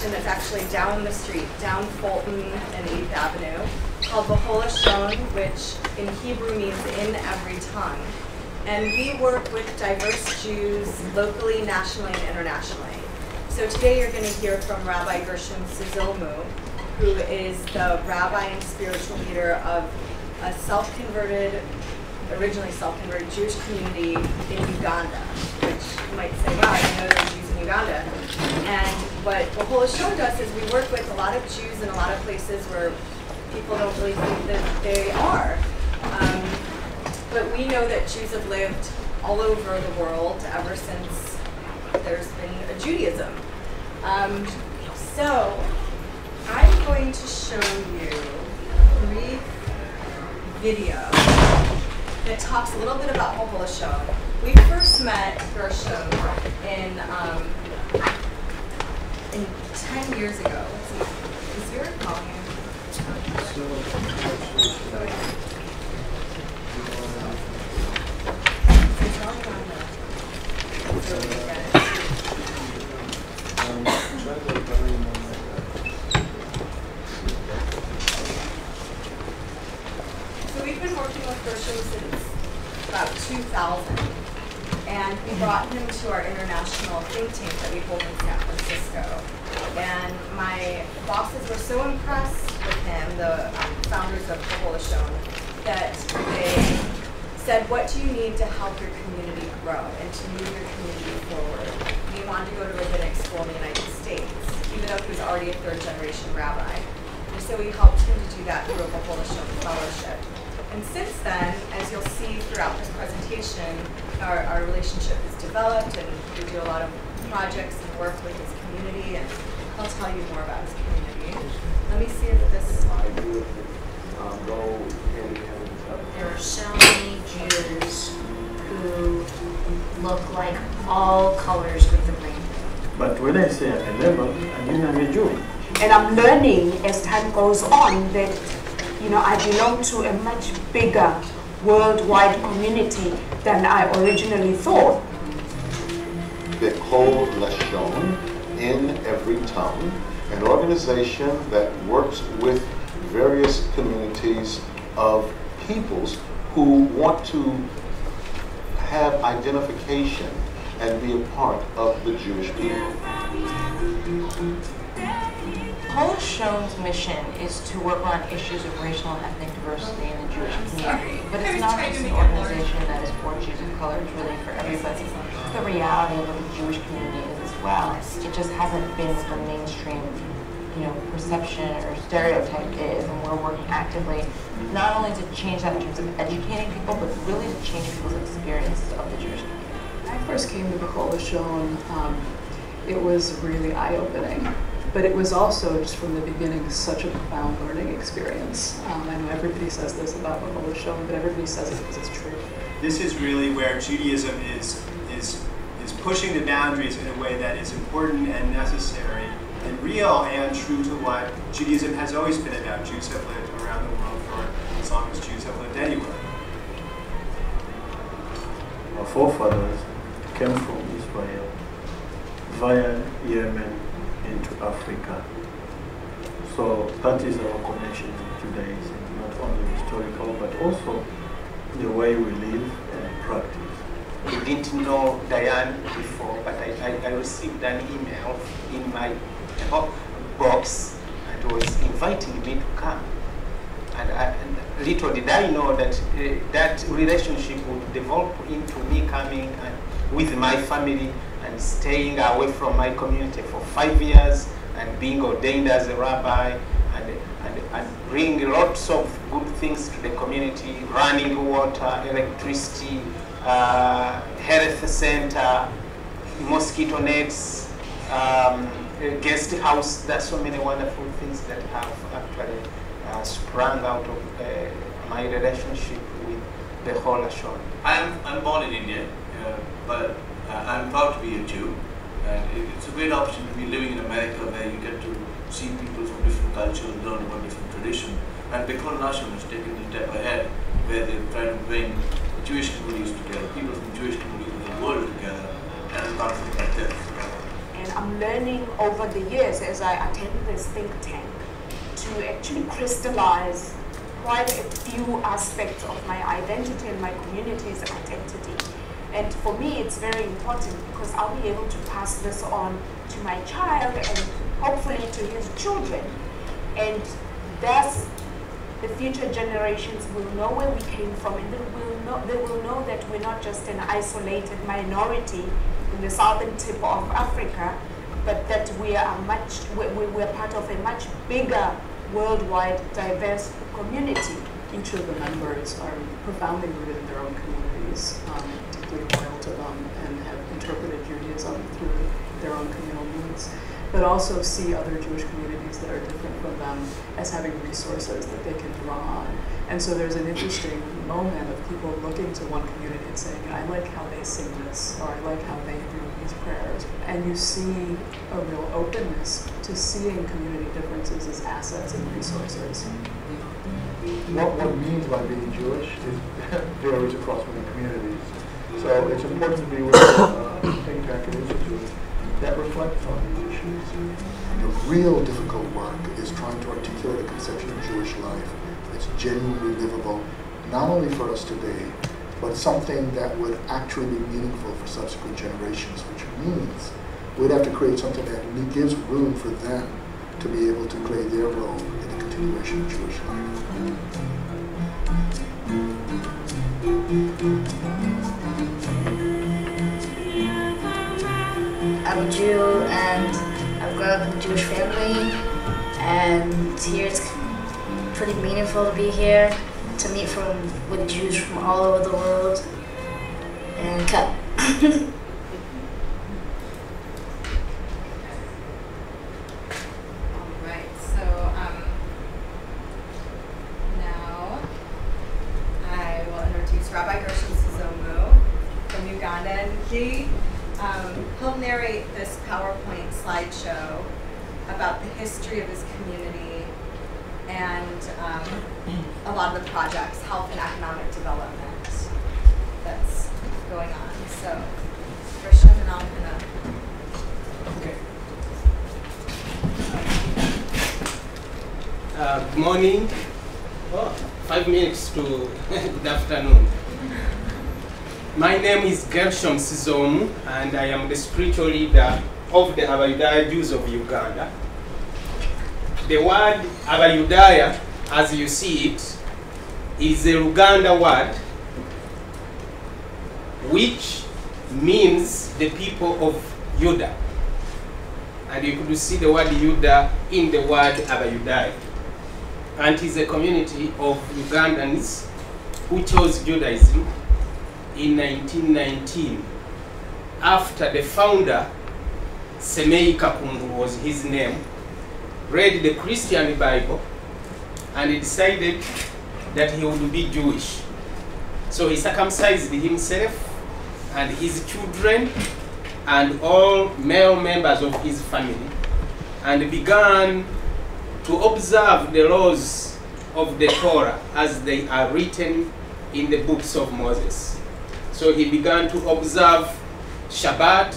organization that's actually down the street, down Fulton and 8th Avenue, called B'chol, which in Hebrew means in every tongue. And we work with diverse Jews locally, nationally, and internationally. So today you're going to hear from Rabbi Gershom Sizomu, who is the rabbi and spiritual leader of a originally self-converted Jewish community in Uganda, which you might say, wow, I know there's Jews in Uganda. And what B'chol does is we work with a lot of Jews in a lot of places where people don't really think that they are. But we know that Jews have lived all over the world ever since there's been a Judaism. So I'm going to show you a brief video that talks a little bit about B'chol. We first met Gershom in 10 years ago. Is your calling? So we've been working with Gershom since about 2000, and we brought him to our international think tank that we hold in San Francisco. And my bosses were so impressed with him, the founders of B'chol, that they said, what do you need to help your community grow and to move your community forward? And he wanted to go to rabbinic school in the United States, even though he was already a third-generation rabbi. And so we helped him to do that through a B'chol fellowship. And since then, as you'll see throughout this presentation, our relationship has developed, and we do a lot of projects and work with his community, and I'll tell you more about his community. Let me see if this slide will go in. There are so many Jews who look like all colors of the rainbow. But when I say at a level, I mean I'm a Jew. And I'm learning as time goes on that, you know, I belong to a much bigger worldwide community than I originally thought. B'chol Lashon, in every tongue, an organization that works with various communities of peoples who want to have identification and be a part of the Jewish people. B'chol's mission is to work on issues of racial and ethnic diversity in the Jewish community. But it's not just an organization that is for Jews of color, it's really for everybody. The reality of what the Jewish community is as well. It just hasn't been the mainstream, you know, perception or stereotype is, and we're working actively not only to change that in terms of educating people, but really to change people's experiences of the Jewish community. When I first came to B'chol, it was really eye-opening. But it was also, just from the beginning, such a profound learning experience. I know everybody says this about B'chol, but everybody says it because it's true. This is really where Judaism is pushing the boundaries in a way that is important and necessary and real and true to what Judaism has always been about. Jews have lived around the world for as long as Jews have lived anywhere. Our forefathers came from Israel via Yemen into Africa. So that is our connection with Judaism, not only historical, but also the way we live and practice. I didn't know Diane before, but I received an email in my box and was inviting me to come. And little did I know that that relationship would develop into me coming and with my family and staying away from my community for 5 years and being ordained as a rabbi and bringing lots of good things to the community, running water, electricity, health center, mosquito nets, guest house. There's so many wonderful things that have actually sprung out of my relationship with the whole Ashon. I'm born in India, but I'm proud to be a Jew. And it's a great option to be living in America where you get to see people from different cultures, learn about different traditions. And B'chol Nation has taken a step ahead where they're trying to bring Jewish communities together, people from Jewish communities of the world together, and a conference like this. And and I'm learning over the years as I attend this think tank to actually crystallize quite a few aspects of my identity and my community's identity. And for me, it's very important because I'll be able to pass this on to my child and hopefully to his children. And thus, the future generations will know where we came from, and they will know that we're not just an isolated minority in the southern tip of Africa, but that we're part of a much bigger, worldwide, diverse community. Each of the members are profoundly rooted in their own communities, deeply loyal to them, and have interpreted Judaism through their own communal needs, but also see other Jewish communities that are different from them as having resources that they can draw on. And so there's an interesting moment of people looking to one community and saying, I like how they sing this, or I like how they do these prayers. And you see a real openness to seeing community differences as assets and resources. What one means by being Jewish varies across many communities. So it's important to be with a think tank and institute that reflects on these issues. The real difficult work is trying to articulate a conception of Jewish life that's genuinely livable, not only for us today, but something that would actually be meaningful for subsequent generations, which means we'd have to create something that gives room for them to be able to play their role in the continuation of Jewish life. I'm a Jew and I've grown up in a Jewish family, and here it's pretty meaningful to be here, to meet with Jews from all over the world, and cut. Alright, so now I will introduce Rabbi Gershom Sizomu from Uganda, and he'll narrate this PowerPoint slideshow about the history of his community and a lot of the projects, health and economic development that's going on. So, Gershom, and I'm gonna. Okay. Good morning. Oh, 5 minutes to good afternoon. My name is Gershom Sizomu, and I am the spiritual leader of the Abayudaya Jews of Uganda. The word Abayudaya, as you see it, is a Uganda word which means the people of Yuda. And you could see the word Yuda in the word Abayudaya. And it is a community of Ugandans who chose Judaism in 1919, after the founder, Semei Kakungu was his name, read the Christian Bible and he decided that he would be Jewish. So he circumcised himself and his children and all male members of his family, and began to observe the laws of the Torah as they are written in the books of Moses. So he began to observe Shabbat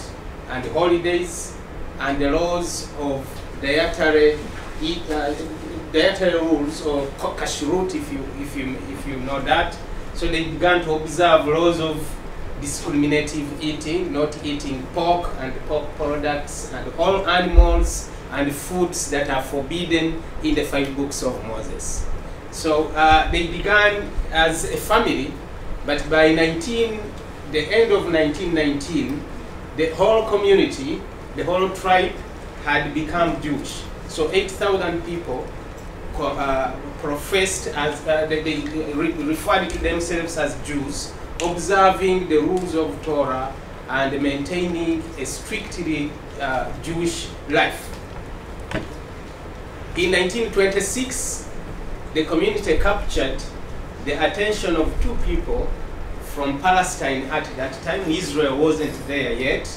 and holidays and the laws of dietary rules, or kashrut, if you know that. So they began to observe laws of discriminative eating, not eating pork and pork products and all animals and foods that are forbidden in the 5 books of Moses. So they began as a family. But by the end of 1919, the whole community, the whole tribe had become Jewish. So 8,000 people professed as, they referred to themselves as Jews, observing the rules of Torah and maintaining a strictly Jewish life. In 1926, the community captured the attention of 2 people from Palestine at that time. Israel wasn't there yet.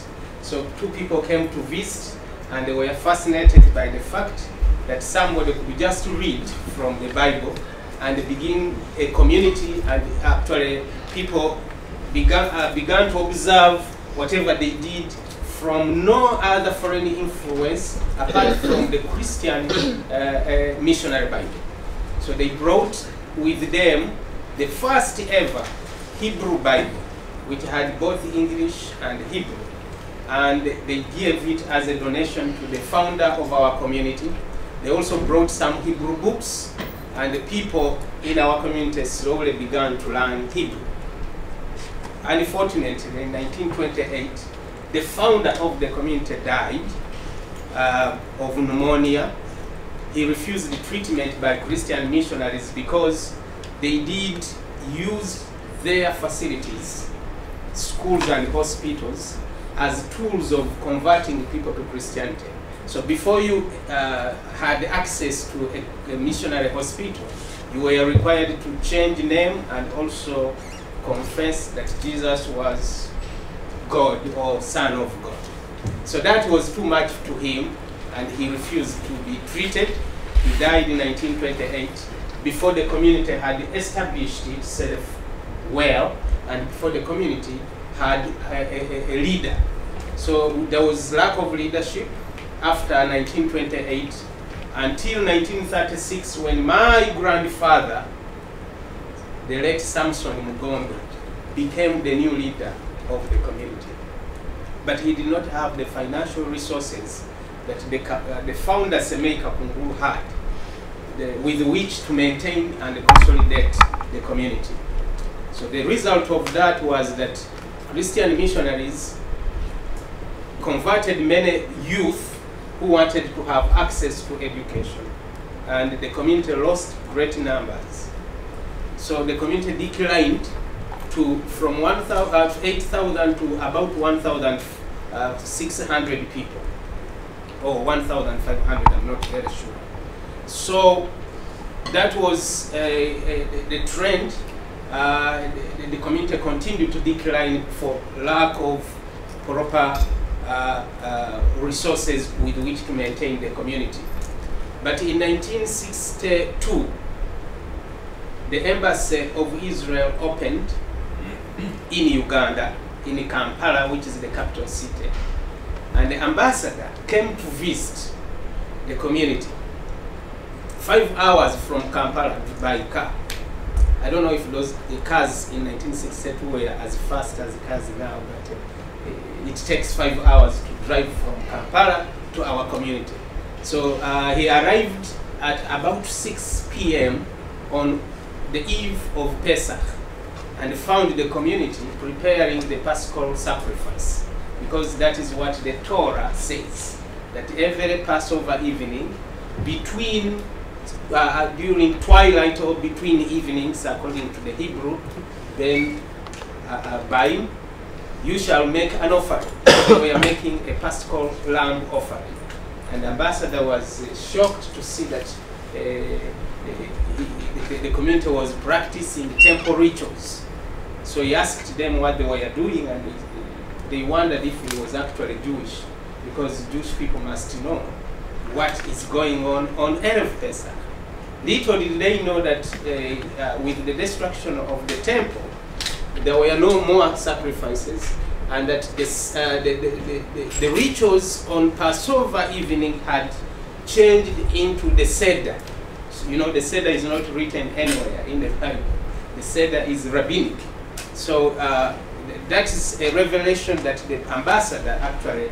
So 2 people came to visit, and they were fascinated by the fact that somebody could just read from the Bible and begin a community, and actually people began to observe whatever they did from no other foreign influence apart from the Christian missionary Bible. So they brought with them the first ever Hebrew Bible, which had both English and Hebrew. And they gave it as a donation to the founder of our community. They also brought some Hebrew books, and the people in our community slowly began to learn Hebrew. Unfortunately, in 1928, the founder of the community died of pneumonia. He refused the treatment by Christian missionaries because they did use their facilities, schools and hospitals, as tools of converting people to Christianity. So before you had access to a missionary hospital, you were required to change name and also confess that Jesus was God or Son of God. So that was too much to him, and he refused to be treated. He died in 1928 before the community had established itself well, and before the community had a leader. So there was lack of leadership after 1928 until 1936, when my grandfather, the late Samson Mugondo, became the new leader of the community. But he did not have the financial resources that the founder Semeka Kunguru had, with which to maintain and consolidate the community. So the result of that was that Christian missionaries converted many youth who wanted to have access to education, and the community lost great numbers. So the community declined from 8,000 to about 1,600 people, or 1,500, I'm not very sure. So that was the trend. The community continued to decline for lack of proper resources with which to maintain the community. But in 1962, the Embassy of Israel opened in Uganda, in Kampala, which is the capital city. And the ambassador came to visit the community 5 hours from Kampala by car. I don't know if those cars in 1962 were as fast as cars now, but it takes 5 hours to drive from Kampala to our community. So he arrived at about 6 p.m. on the eve of Pesach, and found the community preparing the Paschal sacrifice, because that is what the Torah says, that every Passover evening, between during twilight or between evenings, according to the Hebrew, then Baim, you shall make an offering. We are making a Paschal lamb offering. And the ambassador was shocked to see that the community was practicing temple rituals. So he asked them what they were doing, and they wondered if he was actually Jewish, because Jewish people must know what is going on Erev Pesach. Little did they know that with the destruction of the temple, there were no more sacrifices, and that the rituals on Passover evening had changed into the Seder. So, you know, the Seder is not written anywhere in the Bible. The Seder is rabbinic. So that is a revelation that the ambassador actually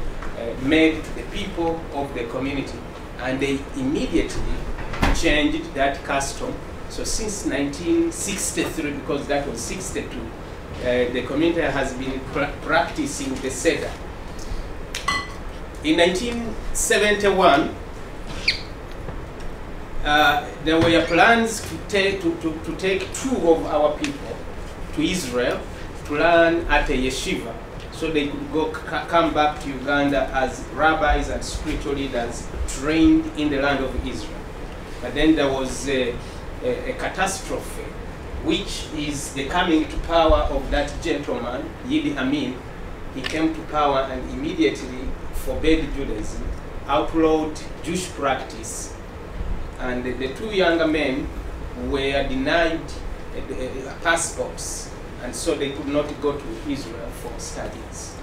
made to the people of the community, and they immediately changed that custom. So since 1963, because that was 62, the community has been practicing the Seder. In 1971, there were plans to take two of our people to Israel to learn at a yeshiva, so they could come back to Uganda as rabbis and spiritual leaders trained in the land of Israel. But then there was a catastrophe, which is the coming to power of that gentleman, Idi Amin. He came to power and immediately forbade Judaism, outlawed Jewish practice, and the two younger men were denied passports, and so they could not go to Israel for studies.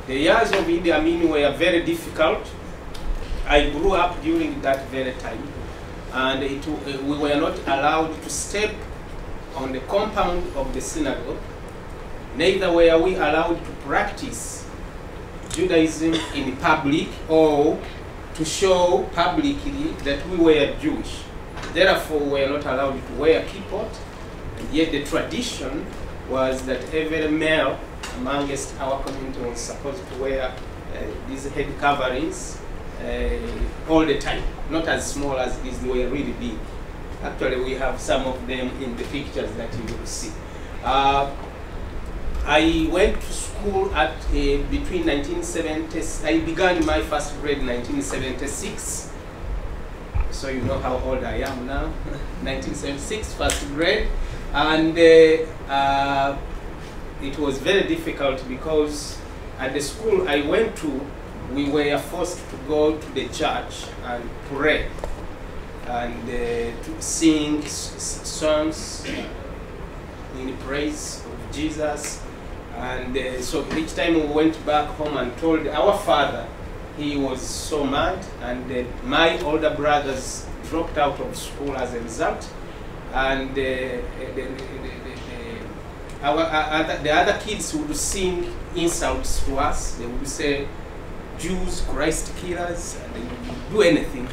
The years of Idi Amin were very difficult. I grew up during that very time, and we were not allowed to step on the compound of the synagogue. Neither were we allowed to practice Judaism in public or to show publicly that we were Jewish. Therefore, we were not allowed to wear kippot, and yet the tradition was that every male amongst our community was supposed to wear these head coverings all the time, not as small as these, they were really big. Actually, we have some of them in the pictures that you will see. I went to school at between 1970s. I began my first grade in 1976. So you know how old I am now. 1976, first grade. And it was very difficult because at the school I went to, we were forced to go to the church and pray and to sing songs in praise of Jesus. And so each time we went back home and told our father, he was so mad, and my older brothers dropped out of school as a result. And the other kids would sing insults to us. They would say, Jews, Christ killers, and they would do anything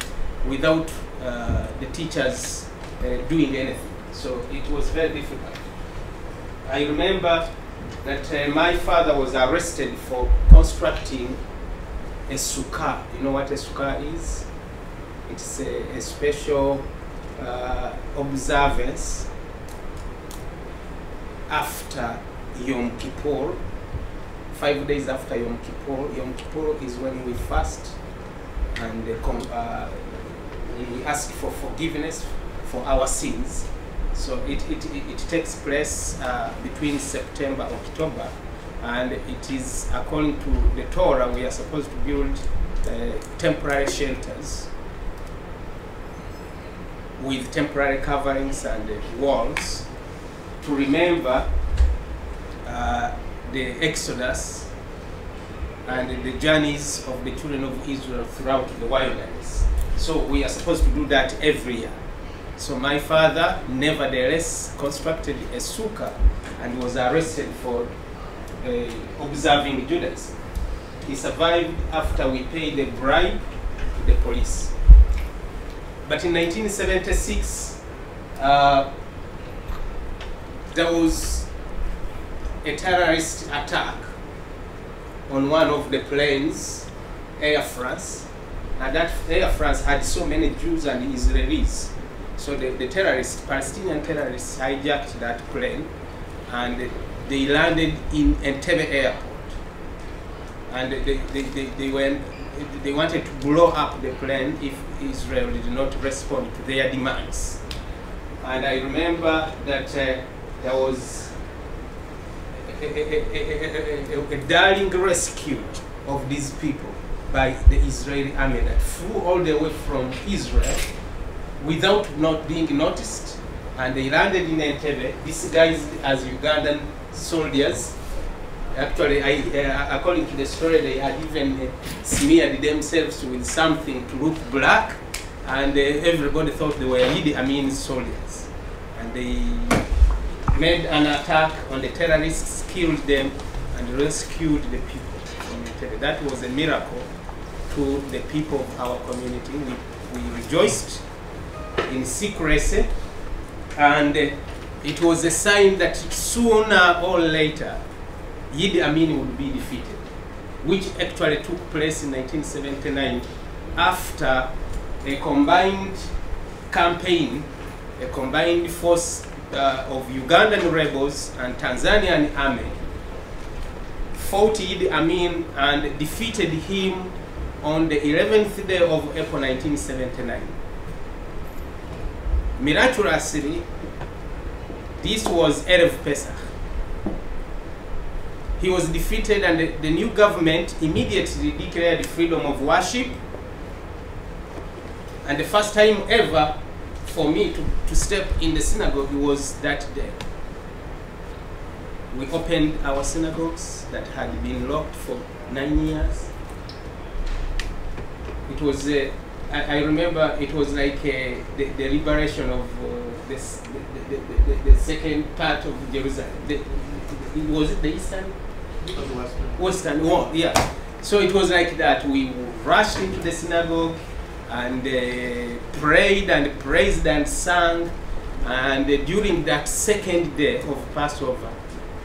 without the teachers doing anything. So it was very difficult. I remember that my father was arrested for constructing a sukkah. You know what a sukkah is? It's a special observance after Yom Kippur, 5 days after Yom Kippur. Yom Kippur is when we fast and we ask for forgiveness for our sins. So it takes place between September and October, and it is according to the Torah, we are supposed to build temporary shelters with temporary coverings and walls to remember the Exodus and the journeys of the children of Israel throughout the wilderness. So we are supposed to do that every year. So my father nevertheless constructed a sukkah and was arrested for observing Judaism. He survived after we paid a bribe to the police. But in 1976, there was a terrorist attack on one of the planes, Air France, and that Air France had so many Jews and Israelis. So the terrorists, Palestinian terrorists, hijacked that plane, and they landed in Entebbe airport. And they wanted to blow up the plane if Israel did not respond to their demands. And I remember that there was a daring rescue of these people by the Israeli army that flew all the way from Israel without not being noticed, and they landed in Entebbe, disguised as Ugandan soldiers. Actually, according to the story, they had even smeared themselves with something to look black, and everybody thought they were Idi Amin soldiers. And they made an attack on the terrorists, killed them, and rescued the people from Entebbe. That was a miracle to the people of our community. We rejoiced in secrecy, and it was a sign that sooner or later Idi Amin would be defeated, which actually took place in 1979 after a combined campaign, a combined force of Ugandan rebels and Tanzanian army fought Idi Amin and defeated him on the 11th day of April 1979. Miraculously, this was Erev Pesach. He was defeated, and the new government immediately declared freedom of worship. And the first time ever for me to step in the synagogue was that day. We opened our synagogues that had been locked for 9 years. It was, I remember it was like the liberation of the second part of Jerusalem. Was it the Eastern? Western Wall, yeah. So it was like that. We rushed into the synagogue and prayed and praised and sang. And during that second day of Passover,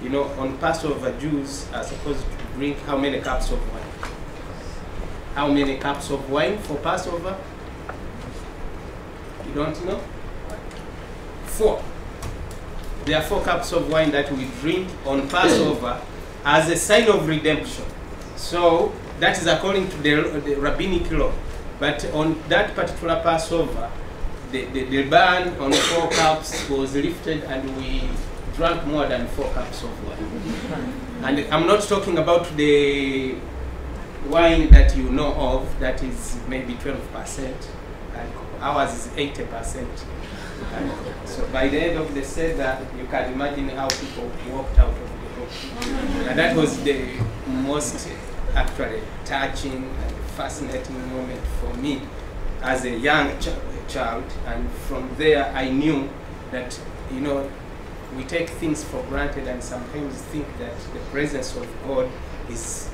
you know, on Passover, Jews are supposed to drink how many cups of wine? How many cups of wine for Passover? You don't know? 4. There are 4 cups of wine that we drink on Passover as a sign of redemption. So that is according to the rabbinic law. But on that particular Passover, the ban on 4 cups was lifted and we drank more than 4 cups of wine. And I'm not talking about the wine that you know of, that is maybe 12%. Ours is 80%. So by the end of the Seder, you can imagine how people walked out of the room. And that was the most actually touching and fascinating moment for me as a young child. And from there, I knew that, you know, we take things for granted and sometimes think that the presence of God is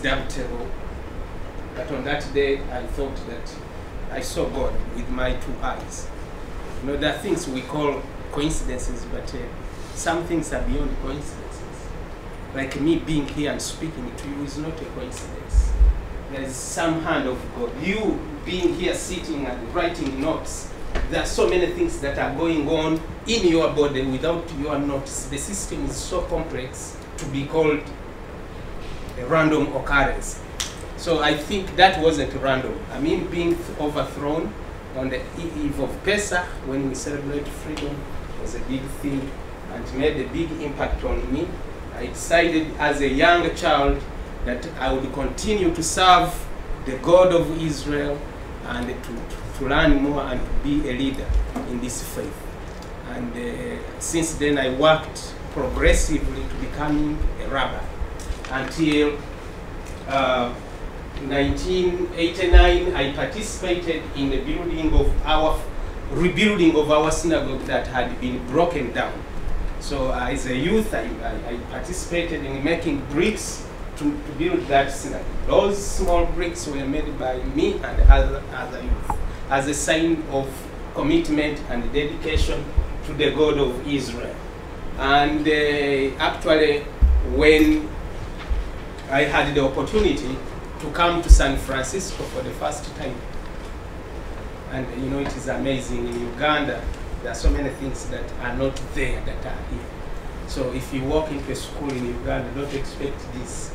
doubtful. But on that day, I thought that I saw God with my 2 eyes. You know, there are things we call coincidences, but some things are beyond coincidences. Like me being here and speaking to you is not a coincidence. There is some hand of God. You being here sitting and writing notes, there are so many things that are going on in your body without your notice. The system is so complex to be called a random occurrence. So I think that wasn't random. I mean, being overthrown on the eve of Pesach, when we celebrate freedom, was a big thing and made a big impact on me. I decided as a young child that I would continue to serve the God of Israel and to learn more and to be a leader in this faith. And since then I worked progressively to becoming a rabbi until 1989, I participated in the rebuilding of our synagogue that had been broken down. So as a youth, I participated in making bricks to build that synagogue. Those small bricks were made by me and other youth as a sign of commitment and dedication to the God of Israel. And actually, when I had the opportunity to come to San Francisco for the first time. And you know, it is amazing. In Uganda, there are so many things that are not there that are here. So if you walk into a school in Uganda, don't expect this.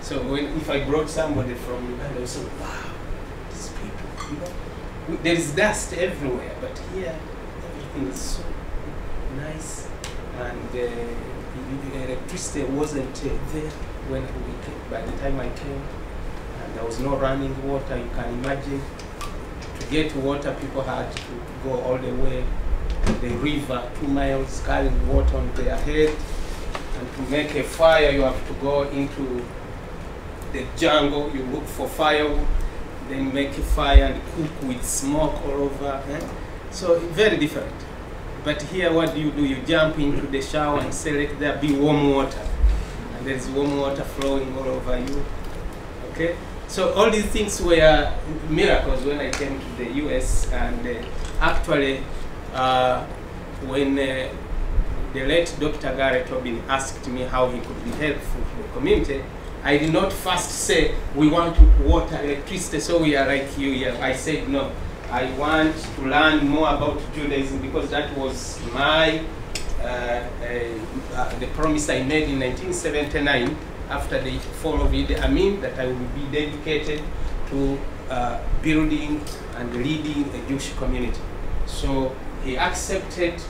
So if I brought somebody from Uganda, I would say, wow, these people, you know, there is dust everywhere, but here, everything is so nice. And the electricity wasn't there when we came, by the time I came. There was no running water. You can imagine, to get water, people had to go all the way to the river, 2 miles, carrying water on their head. And to make a fire, you have to go into the jungle. You look for firewood, then make a fire and cook with smoke all over. So very different. But here, what do? You jump into the shower and say, let there be warm water. And there is warm water flowing all over you. Okay? So all these things were miracles when I came to the US, and actually when the late Dr. Garrett Tobin asked me how he could be helpful to the community, I did not first say, we want water, electricity, so we are like you here. I said, no, I want to learn more about Judaism, because that was my, the promise I made in 1979, after the fall of Idi Amin, that I will be dedicated to building and leading a Jewish community. So he accepted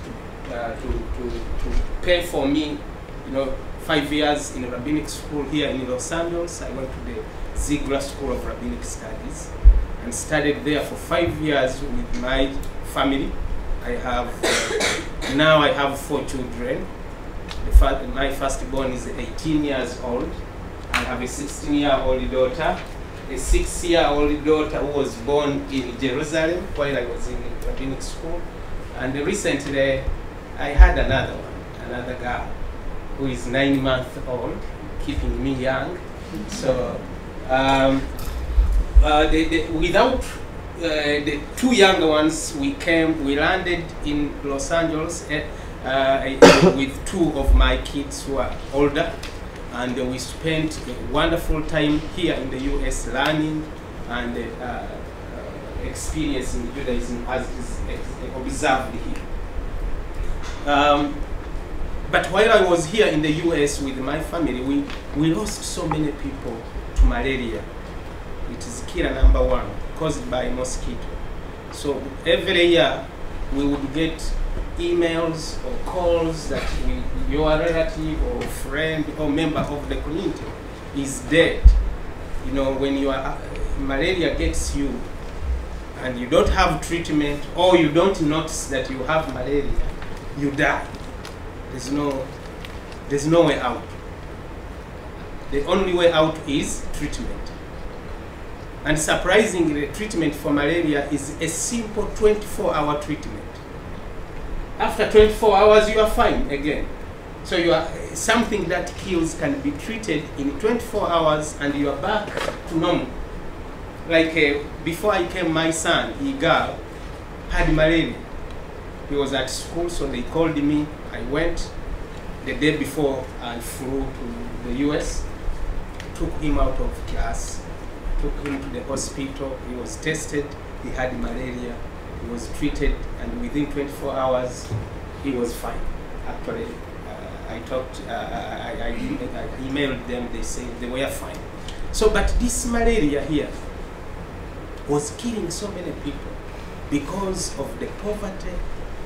to pay for me, you know, 5 years in a rabbinic school here in Los Angeles. I went to the Ziegler School of Rabbinic Studies and studied there for 5 years with my family. I have, now I have 4 children. My firstborn is 18 years old, I have a 16-year-old daughter, a 6-year-old daughter who was born in Jerusalem while I was in rabbinic school. And recently, I had another girl, who is 9 months old, keeping me young. So, without the two younger ones, we landed in Los Angeles with two of my kids who are older, and we spent a wonderful time here in the US learning and experiencing Judaism as is observed here. But while I was here in the US with my family, we lost so many people to malaria. It is killer number 1, caused by mosquito. So every year we would get emails or calls that your relative or friend or member of the community is dead. You know, when malaria gets you and you don't have treatment, or you don't notice that you have malaria, you die. There's no way out. The only way out is treatment. And surprisingly, the treatment for malaria is a simple 24-hour treatment. After 24 hours, you are fine again. So something that kills can be treated in 24 hours and you are back to normal. Like before I came, my son, Igal, had malaria. He was at school, so they called me. I went the day before and flew to the US, took him out of class, took him to the hospital. He was tested, he had malaria, he was treated, and within 24 hours, he was fine. Actually, I emailed them, they said they were fine. So, but this malaria here was killing so many people because of the poverty,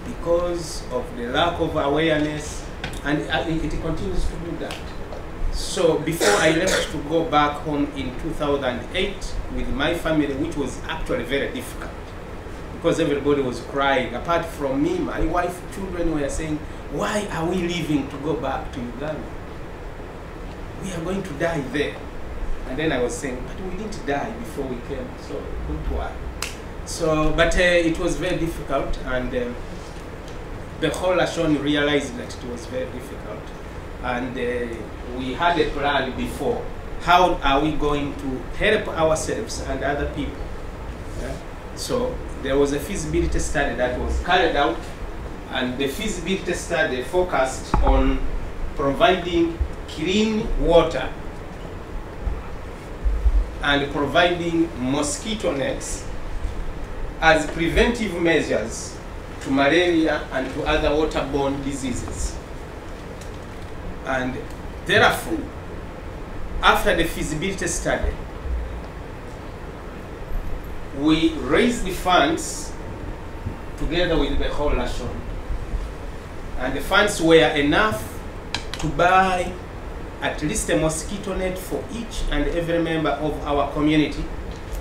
because of the lack of awareness, and it continues to do that. So before I left to go back home in 2008 with my family, which was actually very difficult, because everybody was crying. Apart from me, my wife, children were saying, why are we leaving to go back to Uganda? We are going to die there. And then I was saying, but we didn't die before we came, so don't worry. So, but it was very difficult, and the whole nation realized that it was very difficult. And we had a plan before. How are we going to help ourselves and other people? Yeah? So there was a feasibility study that was carried out, and the feasibility study focused on providing clean water and providing mosquito nets as preventive measures to malaria and to other waterborne diseases. And therefore, after the feasibility study, we raised the funds together with the whole nation. And the funds were enough to buy at least a mosquito net for each and every member of our community,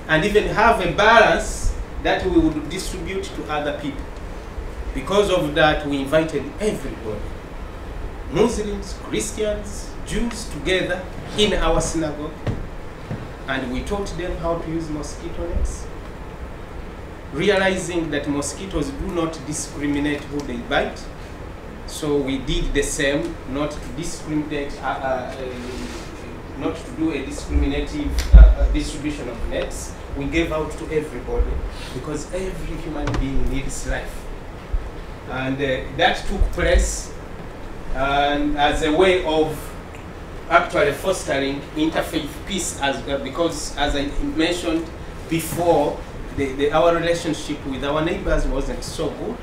and even have a balance that we would distribute to other people. Because of that, we invited everybody, Muslims, Christians, Jews, together in our synagogue, and we taught them how to use mosquito nets, realizing that mosquitoes do not discriminate who they bite. So we did the same, not to discriminate, not to do a discriminative distribution of nets. We gave out to everybody because every human being needs life. And that took place as a way of actually fostering interfaith peace, because as I mentioned before, our relationship with our neighbors wasn't so good,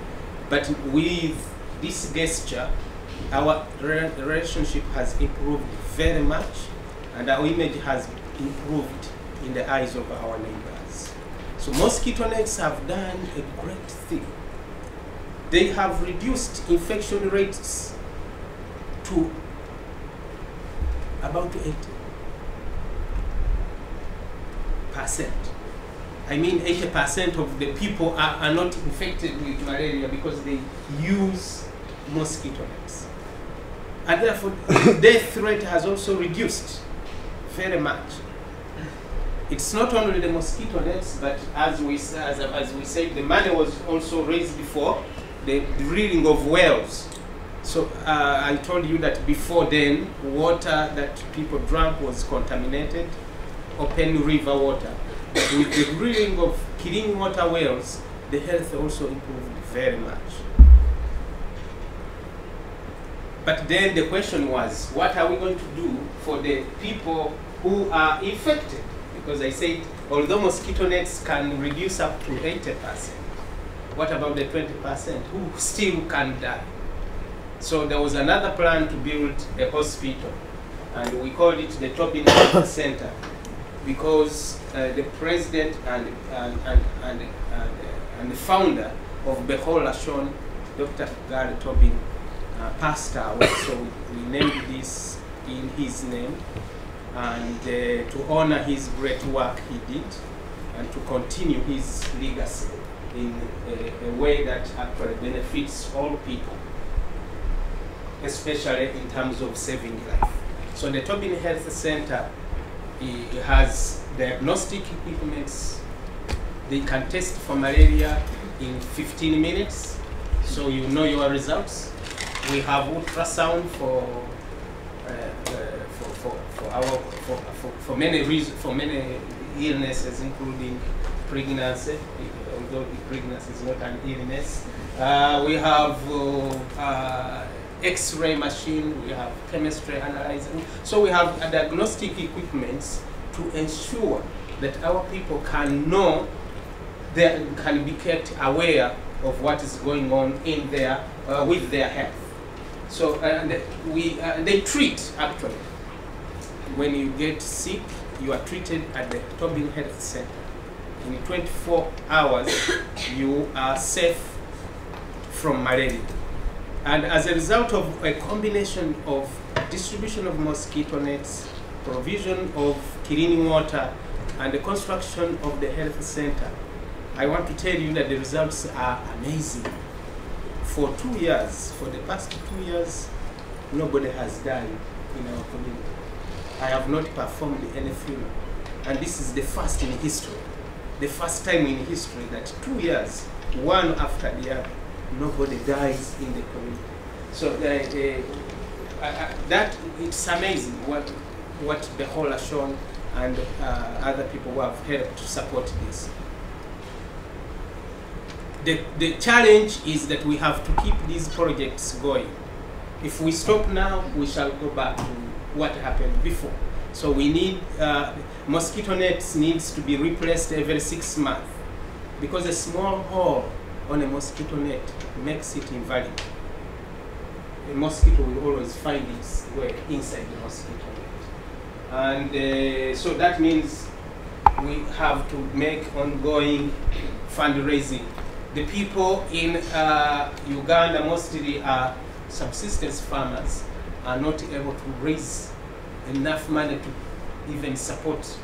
but with this gesture, our relationship has improved very much, and our image has improved in the eyes of our neighbors. So mosquito nets have done a great thing. They have reduced infection rates to about 80%. I mean 80% of the people are not infected with malaria because they use mosquito nets. And therefore, death rate has also reduced very much. It's not only the mosquito nets, but as we said, the money was also raised for the drilling of wells. So I told you that before then, water that people drank was contaminated, open river water. With the drilling of clean water wells, the health also improved very much. But then the question was, what are we going to do for the people who are infected? Because I said, although mosquito nets can reduce up to 80%, what about the 20% who still can die? So there was another plan to build a hospital, and we called it the Tobin Health Center, because the president and the founder of Behol Lashon, Dr. Gary Tobin, passed away. So we named this in his name, and to honor his great work he did, and to continue his legacy in a way that actually benefits all people, especially in terms of saving life. So the Tobin Health Center has diagnostic equipments. They can test for malaria in 15 minutes, so you know your results. We have ultrasound for many reasons, for many illnesses, including pregnancy, although pregnancy is not an illness. We have X-ray machine, we have chemistry analyzer. So we have diagnostic equipments to ensure that our people can know, they can be kept aware of what is going on in their, with their health. So they treat, actually. When you get sick, you are treated at the Tobin Health Center. In 24 hours, you are safe from malaria. And as a result of a combination of distribution of mosquito nets, provision of clean water, and the construction of the health center, I want to tell you that the results are amazing. For 2 years, for the past 2 years, nobody has died in our community. I have not performed any funeral. And this is the first in history, the first time in history that 2 years, one after the other, nobody dies in the community. So that it's amazing what the whole has shown, and other people who have helped to support this. The challenge is that we have to keep these projects going. If we stop now, we shall go back to what happened before. So we need, mosquito nets needs to be replaced every 6 months, because a small hole on a mosquito net makes it invalid. A mosquito will always find its way inside the mosquito net. And so that means we have to make ongoing fundraising. The people in Uganda mostly are subsistence farmers, are not able to raise enough money to even support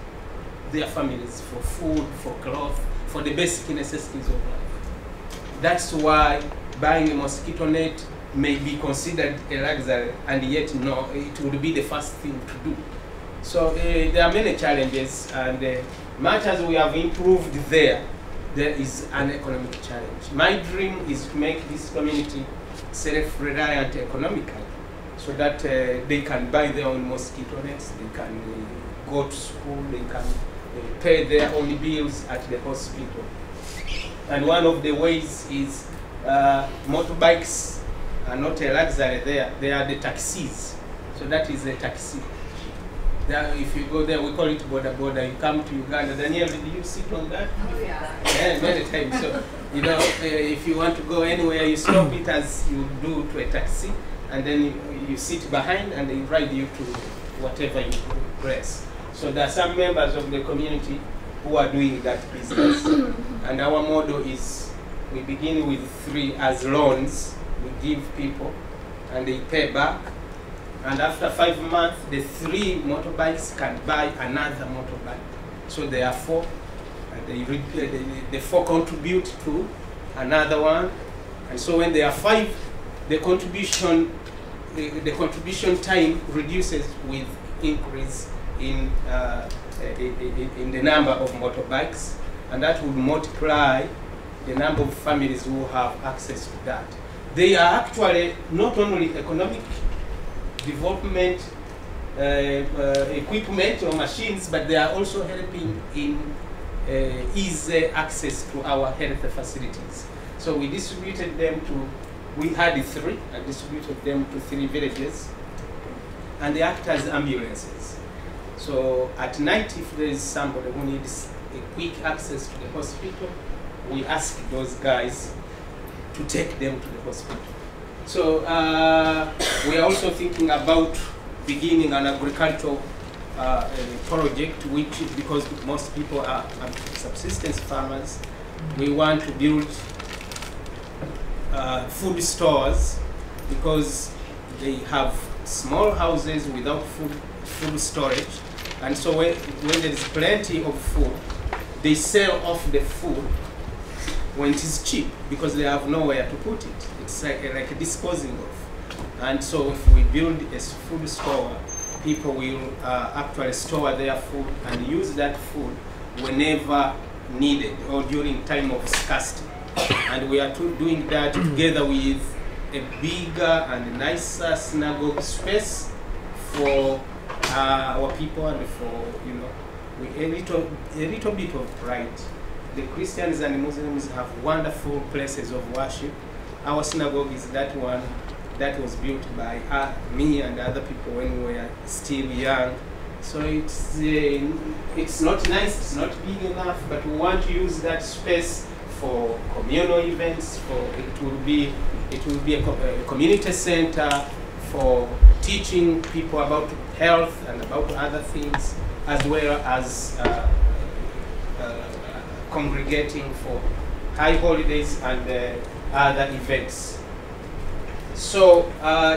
their families for food, for cloth, for the basic necessities of life. That's why buying a mosquito net may be considered a luxury, and yet no, it would be the first thing to do. So there are many challenges, and much as we have improved there is an economic challenge. My dream is to make this community self-reliant economically, so that they can buy their own mosquito nets, they can go to school, they can pay their own bills at the hospital. And one of the ways is motorbikes are not a luxury there, they are the taxis. So that is a taxi. There, if you go there, we call it border border. You come to Uganda, Daniel, did you sit on that? Oh yeah. Yeah, many times. So, you know, if you want to go anywhere, you stop it as you do to a taxi, and then you sit behind and they ride you to whatever you press. So there are some members of the community who are doing that business. And our model is, we begin with 3 as loans. We give people and they pay back. And after 5 months, the 3 motorbikes can buy another motorbike. So there are 4, and the 4 contribute to another one. And so when there are 5, the contribution time reduces with increase in the number of motorbikes, and that would multiply the number of families who have access to that. They are actually not only economic development equipment or machines, but they are also helping in easy access to our health facilities. So we distributed them to, we had 3, and distributed them to 3 villages, and they act as ambulances. So at night, if there is somebody who needs a quick access to the hospital, we ask those guys to take them to the hospital. So we are also thinking about beginning an agricultural project, which, because most people are subsistence farmers, we want to build food stores, because they have small houses without food storage, and so when there is plenty of food, they sell off the food when it is cheap, because they have nowhere to put it. It's like disposing of. And so if we build a food store, people will actually store their food and use that food whenever needed or during time of scarcity. And we are doing that together with a bigger and nicer synagogue space for our people, and for, you know, a little bit of pride. The Christians and Muslims have wonderful places of worship. Our synagogue is that one that was built by me and other people when we were still young. So it's not nice, it's not big enough, but we want to use that space for communal events. It will be a community center for teaching people about health and about other things, as well as congregating for high holidays and other events. So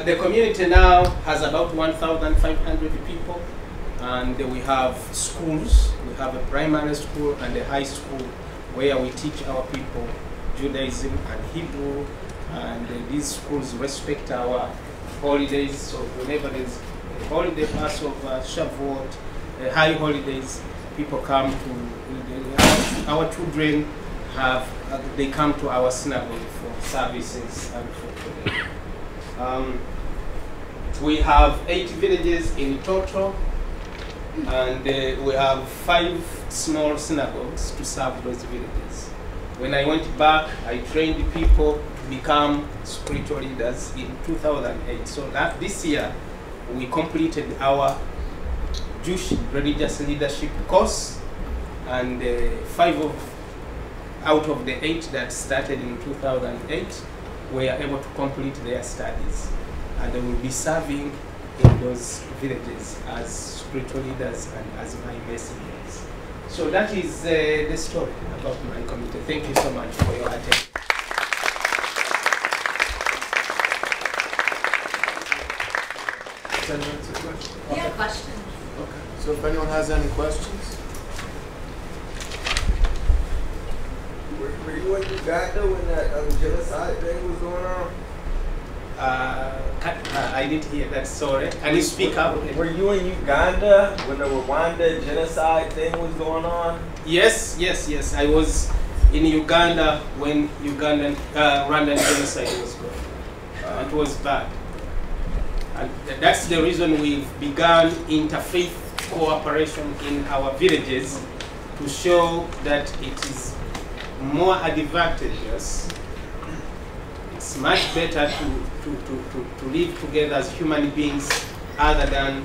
the community now has about 1,500 people, and we have schools. We have a primary school and a high school where we teach our people Judaism and Hebrew, and these schools respect our holidays. So whenever there's a holiday, Passover, Shavuot, high holidays, people come to our children. They come to our synagogue for services and for today. We have 8 villages in total, and we have 5 small synagogues to serve those villages. When I went back, I trained people to become spiritual leaders in 2008. So this year, we completed our Jewish religious leadership course, and 5 out of the 8 that started in 2008 were able to complete their studies, and they will be serving in those villages as spiritual leaders and as my messengers. So that is the story about my community. Thank you so much for your attention. Yeah, questions. Okay. So if anyone has any questions. Were you in Uganda when that genocide thing was going on? I didn't hear that, sorry. Can you speak up? Were you in Uganda when the Rwanda genocide thing was going on? Yes. I was in Uganda when Rwandan genocide was going on. It was bad. And that's the reason we've begun interfaith cooperation in our villages, to show that it is more advantageous. It's much better to live together as human beings, other than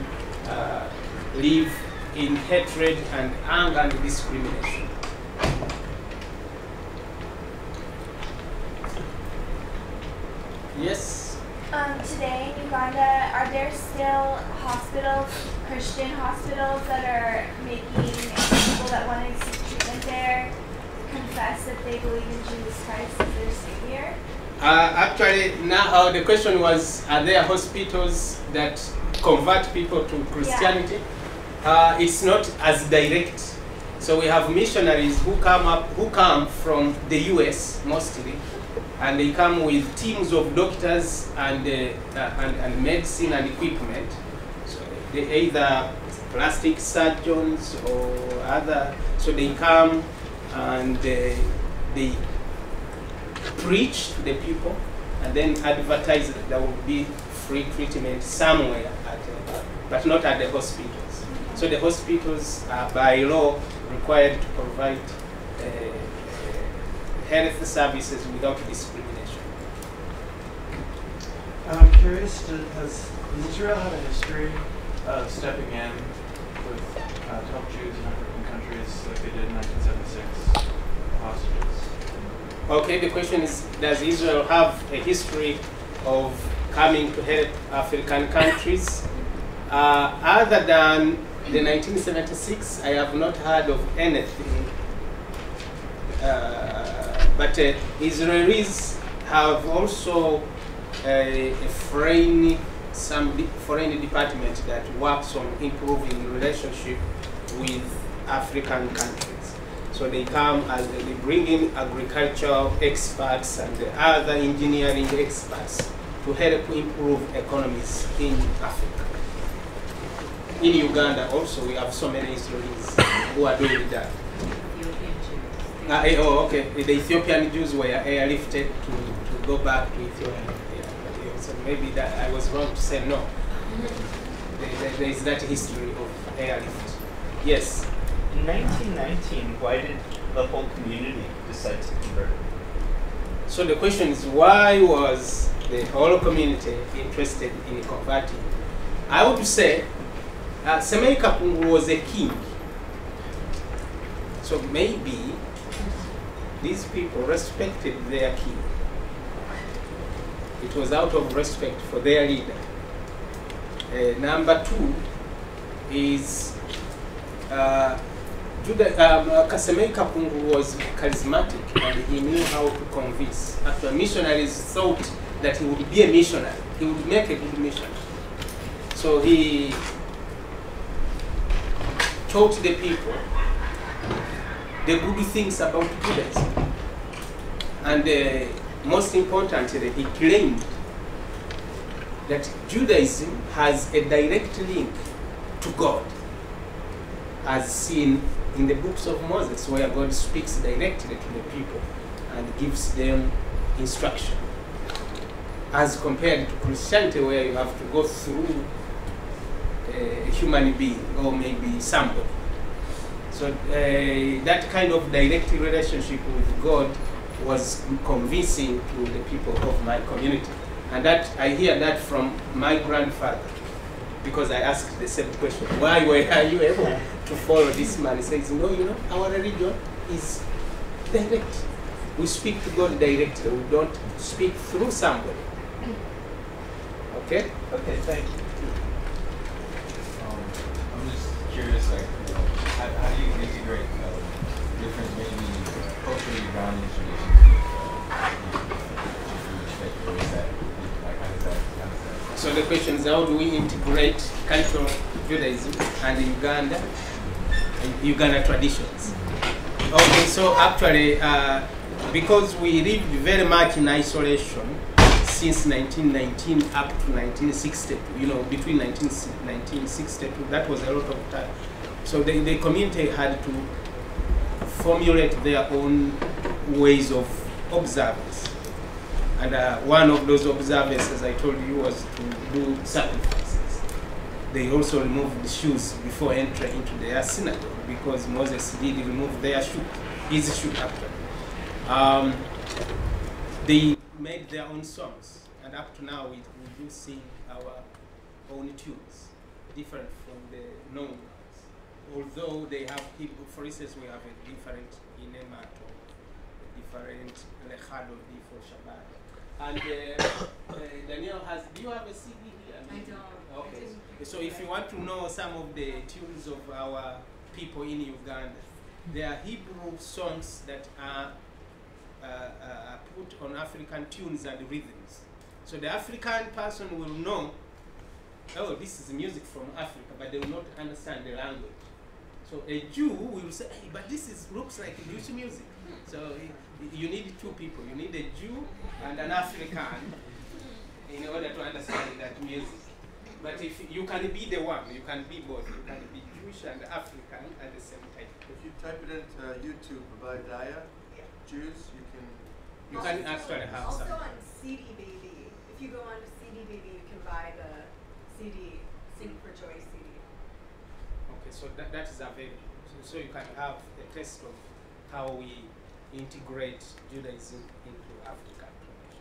live in hatred and anger and discrimination. Yes? Today in Uganda, are there still hospitals, Christian hospitals, that are making people that want to seek treatment there confess that they believe in Jesus Christ as their Savior? Actually, now the question was, are there hospitals that convert people to Christianity? Yeah. It's not as direct. So we have missionaries who come from the US mostly, and they come with teams of doctors and medicine and equipment. So they either plastic surgeons or other. So they come and they preach to the people and then advertise that there will be free treatment somewhere, but not at the hospitals. So the hospitals are by law required to provide health services without discrimination. I'm curious, does Israel have a history of stepping in with to help Jews in African countries like they did in 1976, hostages? Okay, the question is, does Israel have a history of coming to help African countries? Other than the 1976, I have not heard of anything. But Israelis have also some foreign department that works on improving relationship with African countries. So they come and they bring in agricultural experts and other engineering experts to help improve economies in Africa. In Uganda also we have so many Israelis who are doing that. Oh, okay. The Ethiopian Jews were airlifted to go back to Ethiopia. Yeah, so maybe that I was wrong to say no. There is that history of airlift. Yes. In 1919, why did the whole community decide to convert? So the question is, why was the whole community interested in converting? I would say Semei Kapungu was a king. So maybe these people respected their king. It was out of respect for their leader. Number two is Semei Kapungu was charismatic and he knew how to convince. After missionaries thought that he would be a missionary, he would make a good missionary. So he taught the people the good things about Judaism. And most importantly, he claimed that Judaism has a direct link to God, as seen in the books of Moses, where God speaks directly to the people and gives them instruction, as compared to Christianity, where you have to go through a human being or maybe somebody. So that kind of direct relationship with God was convincing to the people of my community. And that I hear that from my grandfather, because I asked the same question, why were you able to follow this man? He says, no, you know, our religion is direct. We speak to God directly. We don't speak through somebody. Okay? Okay, thank you. I'm just curious, like, you know, how do you integrate different maybe culturally Ugandan traditions with respect? Or is that, like, how does that? So the question is, how do we integrate cultural Judaism and Uganda traditions? Okay, so actually, because we lived very much in isolation since 1919 up to 1962, you know, between 1962, that was a lot of time. So the community had to formulate their own ways of observance. And one of those observances, as I told you, was to do sacrifices. They also removed the shoes before entering into their synagogue, because Moses did remove their shoe, his shoe after. They made their own songs, and up to now we do sing our own tunes, different from the known ones. Although they have people, for instance, we have a different Inemato, a different Lechado for Shabbat. And Daniel do you have a CD here? I don't. Okay. So if you want to know some of the tunes of our people in Uganda, there are Hebrew songs that are put on African tunes and rhythms. So the African person will know, oh, this is music from Africa, but they will not understand the language. So a Jew will say, hey, but this looks like Jewish music. So you need two people. You need a Jew and an African in order to understand that music. But if you can be the one, you can be both. You can be Jewish and African at the same time. If you type it into YouTube, Abayudaya, Jews, you can actually have also some. on CD Baby. If you go on to CD Baby, you can buy the CD, Sing for Joy CD. Okay, so that is available. So you can have a taste of how we integrate Judaism into African traditions.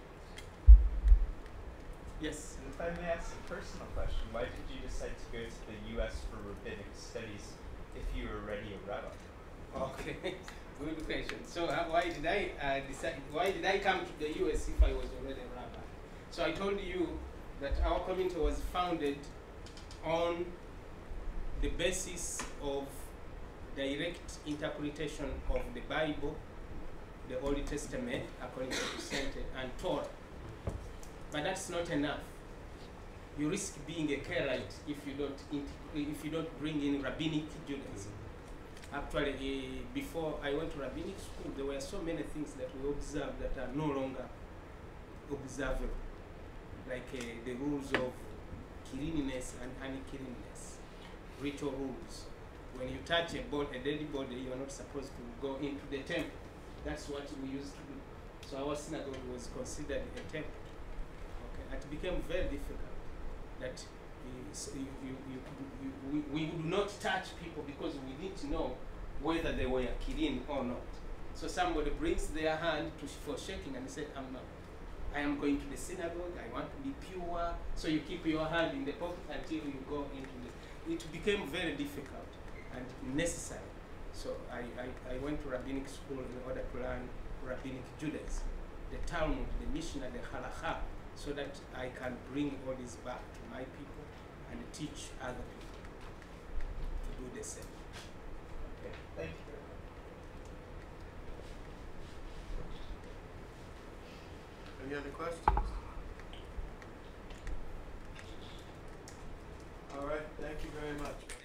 Yes? And if I may ask a personal question, why did you decide to go to the US for rabbinic studies if you were already a rabbi? Okay, good question. So why did I decide? Why did I come to the US if I was already a rabbi? So I told you that our community was founded on the basis of direct interpretation of the Bible, the Old Testament, according to epicenter, and Torah. But that's not enough. You risk being a Karaite if you don't bring in rabbinic Judaism. Actually, before I went to rabbinic school, there were so many things that we observed that are no longer observable, like the rules of cleanliness and uncleanliness, ritual rules. When you touch a dead body, you are not supposed to go into the temple. That's what we used to do. So our synagogue was considered a temple. Okay, it became very difficult that we would not touch people because we didn't know whether they were clean or not. So somebody brings their hand for shaking and said, I am going to the synagogue, I want to be pure. So you keep your hand in the pocket until you go into the... It became very difficult and necessary. So I went to rabbinic school in order to learn rabbinic Judaism, the Talmud, the Mishnah, the Halakha, so that I can bring all this back to my people and teach other people to do the same. Okay, thank you very much. Any other questions? All right, thank you very much.